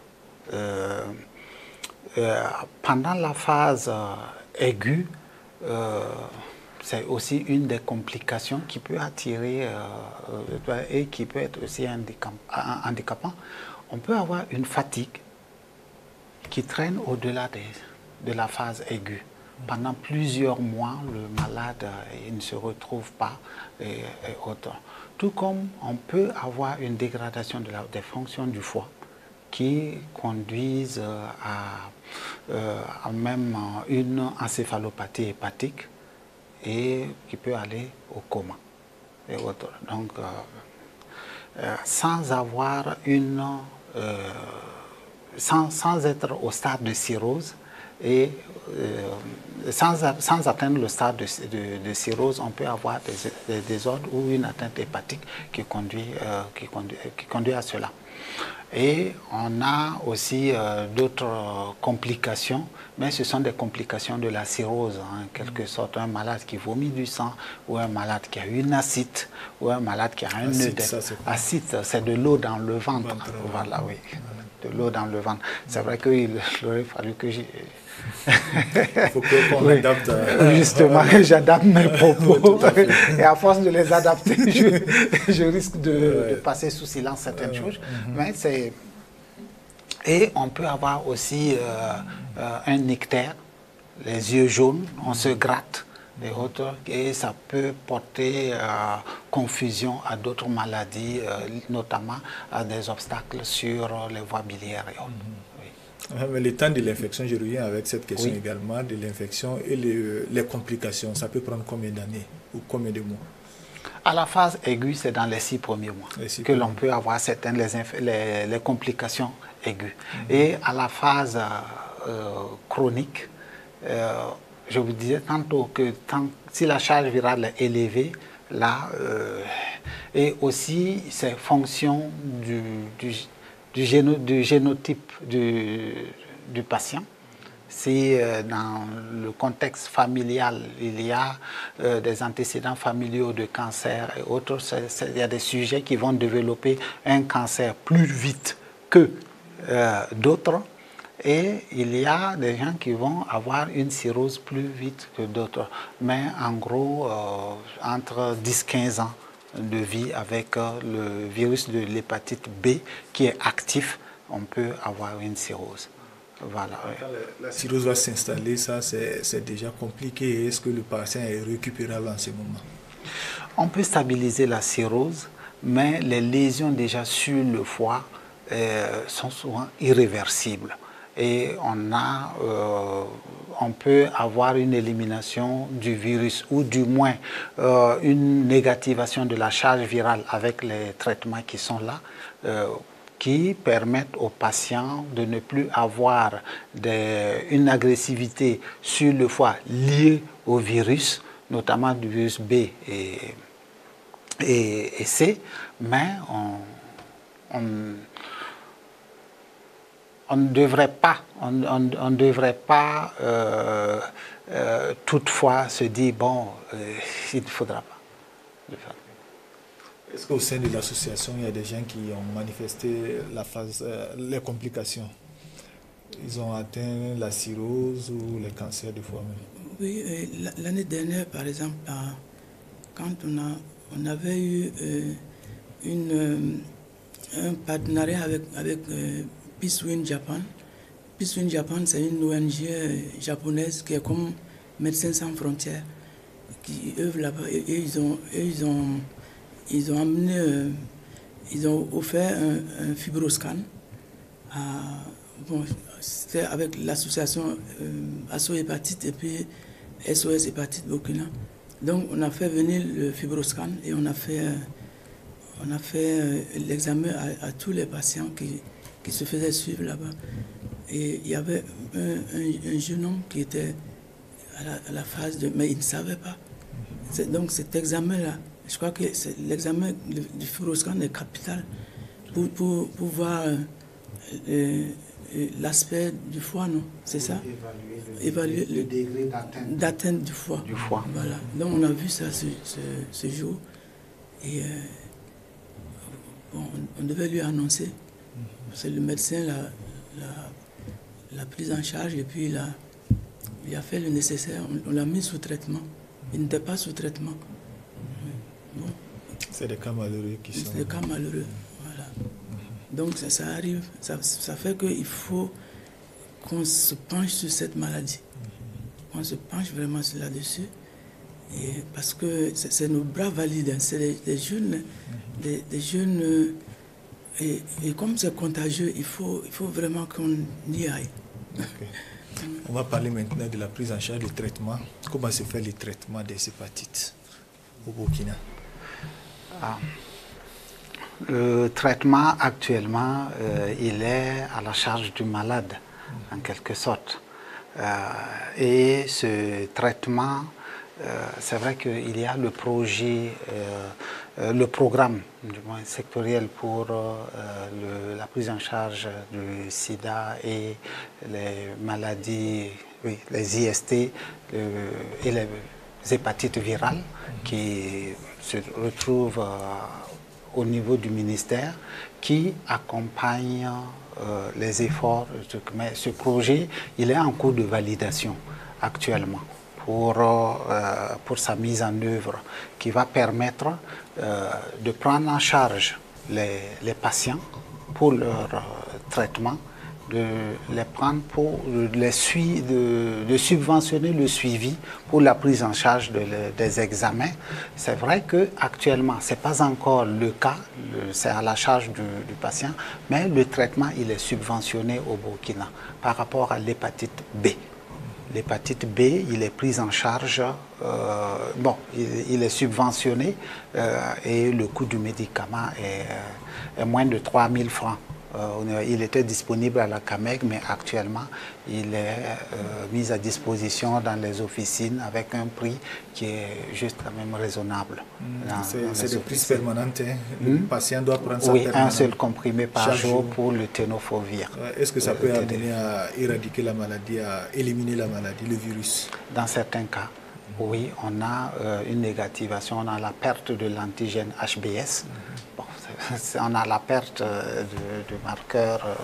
pendant la phase aiguë, c'est aussi une des complications qui peut attirer et qui peut être aussi handicapant. On peut avoir une fatigue qui traîne au-delà de la phase aiguë. Pendant plusieurs mois, le malade il ne se retrouve pas et autres. Tout comme on peut avoir une dégradation des fonctions du foie qui conduisent à même une encéphalopathie hépatique et qui peut aller au coma et autres. Donc, sans avoir sans être au stade de cirrhose et sans atteindre le stade de cirrhose, on peut avoir des désordres ou une atteinte hépatique qui conduit à cela. Et on a aussi d'autres complications, mais ce sont des complications de la cirrhose, en quelque sorte. Un malade qui vomit du sang, ou un malade qui a une acide, ou un malade qui a un acide, c'est de l'eau dans le ventre. Voilà, oui. De l'eau dans le ventre. C'est vrai qu'il aurait fallu que j'ai... Il faut qu'on adapte. Justement, j'adapte mes propos. Et à force de les adapter, je risque de passer sous silence certaines choses. Mais c'est... Et on peut avoir aussi un ictère, les yeux jaunes, on se gratte et autres, et ça peut porter confusion à d'autres maladies, notamment à des obstacles sur les voies biliaires et autres. Mais le temps de l'infection, je reviens avec cette question également, de l'infection et les complications, ça peut prendre combien d'années ou combien de mois? À la phase aiguë, c'est dans les 6 premiers mois que l'on peut avoir les complications aiguë. Et à la phase chronique, je vous disais tantôt que si la charge virale est élevée, là, et aussi c'est fonction du génotype du patient. Si dans le contexte familial, il y a des antécédents familiaux de cancer et autres, il y a des sujets qui vont développer un cancer plus vite que d'autres. Et il y a des gens qui vont avoir une cirrhose plus vite que d'autres. Mais en gros, entre 10-15 ans de vie avec le virus de l'hépatite B qui est actif, on peut avoir une cirrhose. Voilà. Quand la cirrhose va s'installer, ça c'est déjà compliqué. Est-ce que le patient est récupérable en ce moment? On peut stabiliser la cirrhose, mais les lésions déjà sur le foie sont souvent irréversibles. Et on peut avoir une élimination du virus ou du moins une négativation de la charge virale avec les traitements qui sont là, qui permettent aux patients de ne plus avoir une agressivité sur le foie liée au virus, notamment du virus B et C, mais on ne devrait pas toutefois se dire, bon, il ne faudra pas le faire. Est-ce qu'au sein de l'association, il y a des gens qui ont manifesté les complications? Ils ont atteint la cirrhose ou les cancers du foie même? Oui, l'année dernière, par exemple, quand on avait eu un partenariat avec Peace Wind Japan. Peace Wind Japan, c'est une ONG japonaise qui est comme Médecins sans frontières, qui œuvre là-bas. Et ils ont offert un fibroscan. C'était avec l'association Asso Hépatite et puis SOS Hépatite Burkina. Donc on a fait venir le fibroscan et on a fait l'examen à tous les patients qui se faisaient suivre là-bas. Et il y avait un jeune homme qui était à la phase de... Mais il ne savait pas. Donc cet examen-là, je crois que l'examen du fibroscan est capital pour voir l'aspect du foie, non? C'est ça? Évaluer le degré d'atteinte du foie. Voilà. Donc on a vu ça ce jour. Et on devait lui annoncer. C'est le médecin l'a prise en charge et puis il a fait le nécessaire. On l'a mis sous traitement. Il n'était pas sous traitement. Bon. C'est des cas malheureux qui sont... C'est des cas malheureux, voilà. Donc ça arrive, ça fait qu'il faut qu'on se penche sur cette maladie. On se penche vraiment là-dessus. Parce que c'est nos bras valides, hein. C'est des jeunes, des jeunes... Et comme c'est contagieux, il faut vraiment qu'on y aille. Okay. On va parler maintenant de la prise en charge du traitement. Comment se fait le traitement des hépatites au Burkina? Le traitement actuellement, il est à la charge du malade, en quelque sorte. Et ce traitement, c'est vrai qu'il y a le projet, le programme du moins sectoriel pour la prise en charge du sida et les maladies, oui, les IST et les hépatites virales qui se retrouvent au niveau du ministère qui accompagne les efforts. Mais ce projet, il est en cours de validation actuellement pour sa mise en œuvre qui va permettre de prendre en charge les patients pour leur traitement, de les prendre pour de subventionner le suivi pour la prise en charge des examens. C'est vrai qu'actuellement, ce n'est pas encore le cas, c'est à la charge du patient, mais le traitement, il est subventionné au Burkina par rapport à l'hépatite B. L'hépatite B, il est pris en charge, il est subventionné et le coût du médicament est moins de 3 000 francs Il était disponible à la CAMEG, mais actuellement, il est mis à disposition dans les officines avec un prix qui est juste quand même raisonnable. C'est des prises permanentes. Le patient doit prendre ça permanent. Un seul comprimé par jour pour le tenofovir. Est-ce que ça peut amener à éradiquer la maladie, à éliminer la maladie, le virus? Dans certains cas, oui, on a une négativation, on a la perte de l'antigène HBS. Bon, on a la perte de marqueurs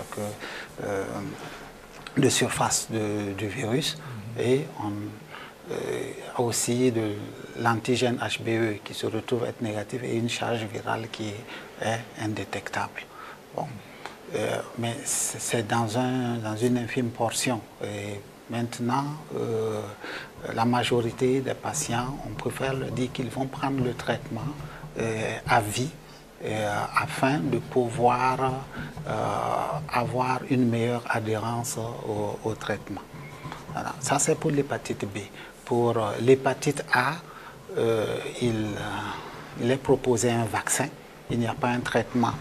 de surface du virus et on a aussi de l'antigène HBE qui se retrouve être négatif et une charge virale qui est indétectable. Bon. Mais c'est dans une infime portion. Et maintenant, la majorité des patients, on préfère leur dire qu'ils vont prendre le traitement à vie afin de pouvoir avoir une meilleure adhérence au traitement. Voilà. Ça, c'est pour l'hépatite B. Pour l'hépatite A, il est proposé un vaccin. Il n'y a pas un traitement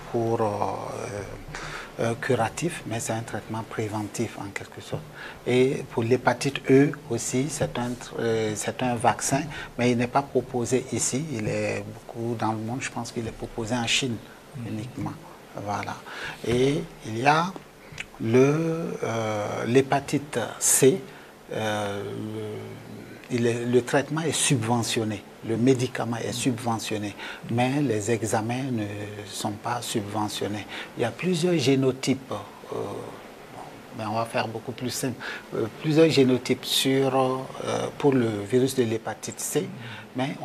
curatif, mais c'est un traitement préventif en quelque sorte. Et pour l'hépatite E aussi, c'est un vaccin, mais il n'est pas proposé ici. Il est beaucoup dans le monde, je pense qu'il est proposé en Chine uniquement. Voilà. Et il y a l'hépatite C. Le traitement est subventionné, le médicament est subventionné, mais les examens ne sont pas subventionnés. Il y a plusieurs génotypes, mais on va faire beaucoup plus simple, plusieurs génotypes pour le virus de l'hépatite C, mais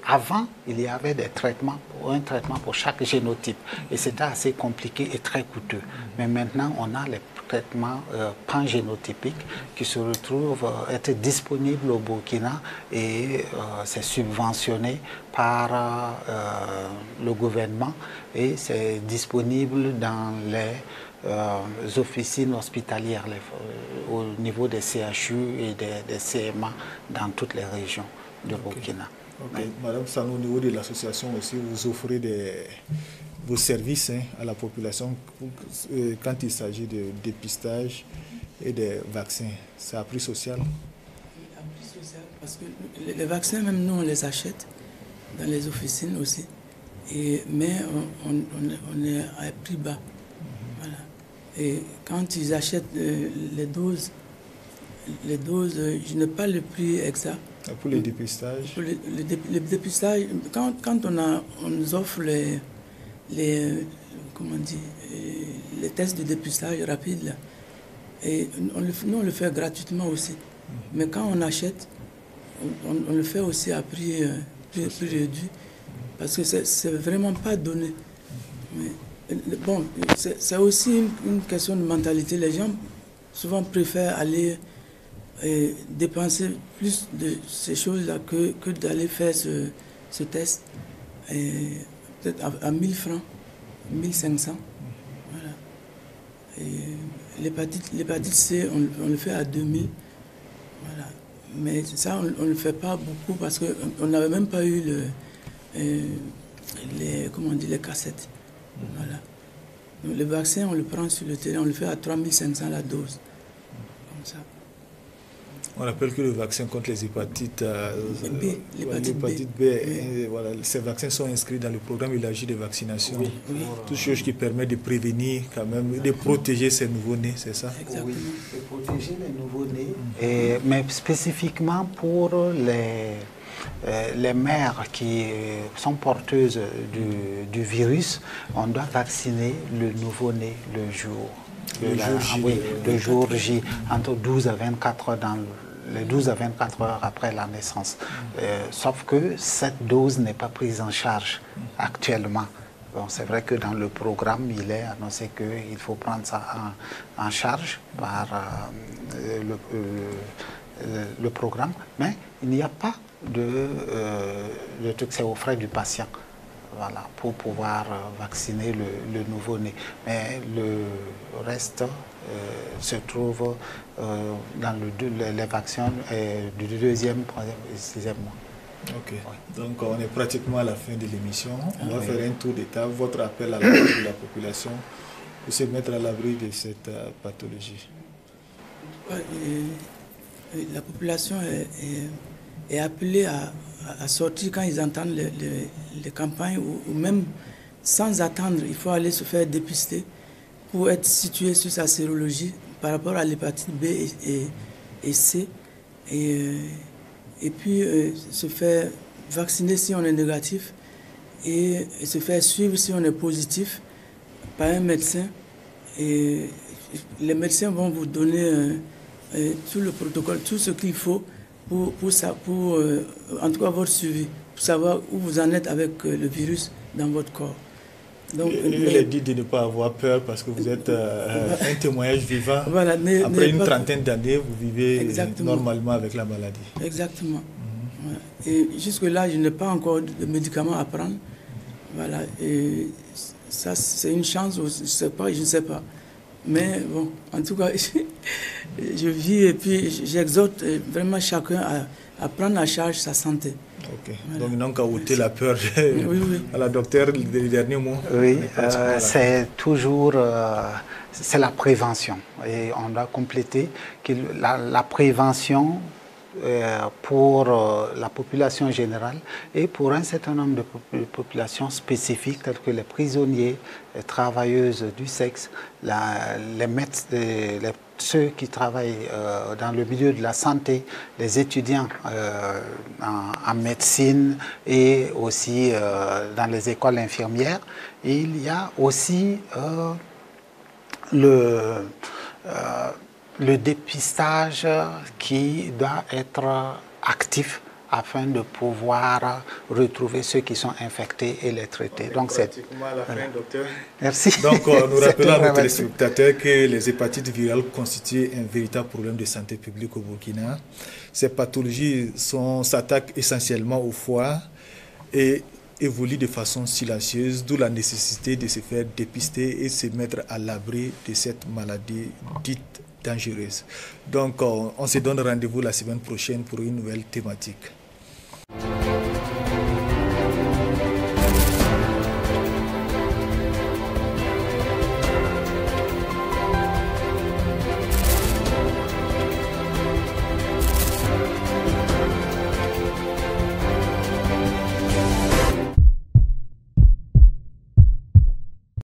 avant, il y avait un traitement pour chaque génotype, et c'était assez compliqué et très coûteux. Mais maintenant, on a les traitements pangénotypiques qui se retrouvent être disponibles au Burkina et c'est subventionné par le gouvernement et c'est disponible dans les officines hospitalières au niveau des CHU et des CMA dans toutes les régions du Burkina. Okay. Oui. Madame Sano, au niveau de l'association aussi, vous offrez vos services à la population quand il s'agit de dépistage et de vaccins. C'est à prix social? À prix social, parce que les vaccins, même nous, on les achète dans les officines aussi. Mais on est à prix bas. Voilà. Et quand ils achètent les doses, je n'ai pas le prix exact. Pour les dépistages? Pour le dépistage, quand on nous offre les tests de dépistage rapides, et nous on le fait gratuitement aussi. Mais quand on achète, on le fait aussi à prix réduit, parce que c'est vraiment pas donné. Mais, bon, c'est aussi une question de mentalité. Les gens souvent préfèrent aller dépenser plus de ces choses-là que d'aller faire ce test. Peut-être à 1000 francs, 1500. Voilà. Et l'hépatite C, on le fait à 2000. Voilà. Mais ça, on ne le fait pas beaucoup parce qu'on n'avait même pas eu les cassettes. Voilà. Donc, le vaccin, on le prend sur le terrain, on le fait à 3500 la dose. Comme ça. On rappelle que le vaccin contre les hépatites l'hépatite B. Voilà, ces vaccins sont inscrits dans le programme élargi de vaccination. Oui. Toute chose qui permet de prévenir quand même, de protéger ces nouveaux-nés, c'est ça? Exactement. Oui, de protéger les nouveaux-nés. Mais spécifiquement pour les mères qui sont porteuses du virus, on doit vacciner le nouveau-né le jour J, entre 12 à 24 heures les 12 à 24 heures après la naissance. Sauf que cette dose n'est pas prise en charge actuellement. Bon, c'est vrai que dans le programme, il est annoncé qu'il faut prendre ça en charge par le programme, mais il n'y a pas de truc, c'est aux frais du patient. Voilà, pour pouvoir vacciner le nouveau-né. Mais le reste se trouve dans les vaccins du 2e, 3e et 6e mois. Ok, oui. Donc on est pratiquement à la fin de l'émission. On va faire un tour d'étape. Votre appel à la population pour se mettre à l'abri de cette pathologie? La population est appelée à sortir quand ils entendent les campagnes ou même sans attendre, il faut aller se faire dépister pour être situé sur sa sérologie par rapport à l'hépatite B et C et puis se faire vacciner si on est négatif et se faire suivre si on est positif par un médecin. Et les médecins vont vous donner tout le protocole, tout ce qu'il faut pour en tout cas votre suivi, pour savoir où vous en êtes avec le virus dans votre corps. Donc, il est dit de ne pas avoir peur parce que vous êtes un témoignage vivant. Voilà, après une trentaine d'années, vous vivez exactement. Normalement avec la maladie. Exactement. Ouais. Et jusque-là, je n'ai pas encore de médicaments à prendre. Voilà. Et ça, c'est une chance, je ne sais pas. Mais bon, en tout cas, je vis et puis j'exhorte vraiment chacun à prendre en charge sa santé. Ok. Voilà. Donc, qu'à ôter la peur. Oui. À la docteure, les derniers mots. Oui, c'est toujours c'est la prévention. Et on doit compléter que la prévention pour la population générale et pour un certain nombre de populations spécifiques telles que les prisonniers, les travailleuses du sexe, ceux qui travaillent dans le milieu de la santé, les étudiants en médecine et aussi dans les écoles infirmières. Et il y a aussi le dépistage qui doit être actif afin de pouvoir retrouver ceux qui sont infectés et les traiter. Donc c'est pratiquement à la fin, docteur. Merci. Donc nous rappelons à nos téléspectateurs que les hépatites virales constituent un véritable problème de santé publique au Burkina. Ces pathologies s'attaquent essentiellement au foie et évoluent de façon silencieuse, d'où la nécessité de se faire dépister et se mettre à l'abri de cette maladie dite dangereuse. Donc, on se donne rendez-vous la semaine prochaine pour une nouvelle thématique.